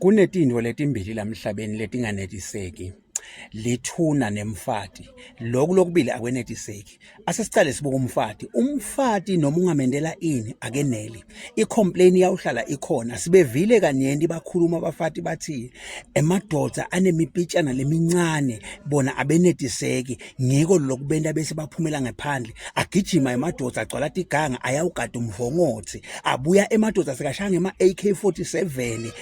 Kunetinto letimbili lamhlabeni letinganetiseki, lithuna nemfati. Loku lokubili akwenetiseki. Asesicale sibuke umfati. Umfati noma ungamendela ini akeneli. I-complaint yawuhlala ikhona. Sibevile kanyenti bakhuluma abafati bathi emadoda anemipitshana lemincane bona abenetiseki. Ngiko lokubenda bese baphumela ngaphandle. Agijima emadoda agcwala iganga ayawugada umvongothi. Abuya emadoda sekashaya ngema AK47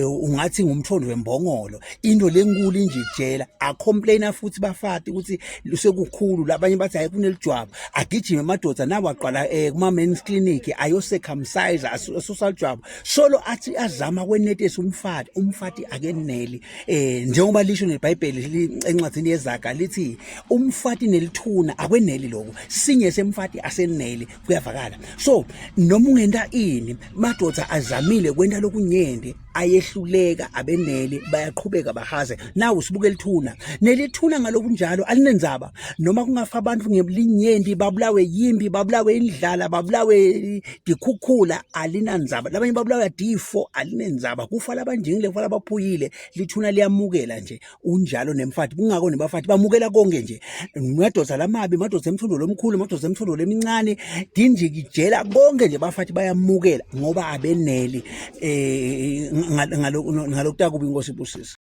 ungathi ngumthondo wembongolo. Into lenkulu nje ijela acomplaina futhi bafati ukuthi lusekukhulu labanye bathi hayi kunelijwabu agijima emadoda nawo aqala kuma men's clinic ayocircumcise asosal jwabu solo athi azama kwenetesa umfati akeneli njengoba lisho neBhayibheli encwadini yezaga lithi umfati nelithuna akweneli lokho sinye semfati aseneli kuyavakala. So noma ungenda ini madoda azamile kwenta lokunyende ayehluleka abeneli bayaqhubeka bahaze nawe usibuke lithuna nelithuna ngalokunjalo alinenzaba noma kungafa abantu ngebulinyendi babulawe yimbi babulawe indlala babulawe dikhukhula alinanzaba labanye babulawe difo alinenzaba kufa labanjingile kufa labaphuyile lithuna liyamukela nje unjalo nemfati kungako nebafati bamukela konke nje madoda lamabi madoda emthondo lomkhulu madoda emthondo lemincane dinjikijela konke nje bafati bayamukela ngoba abeneli ngalokuta kubi inkosi ibusisi.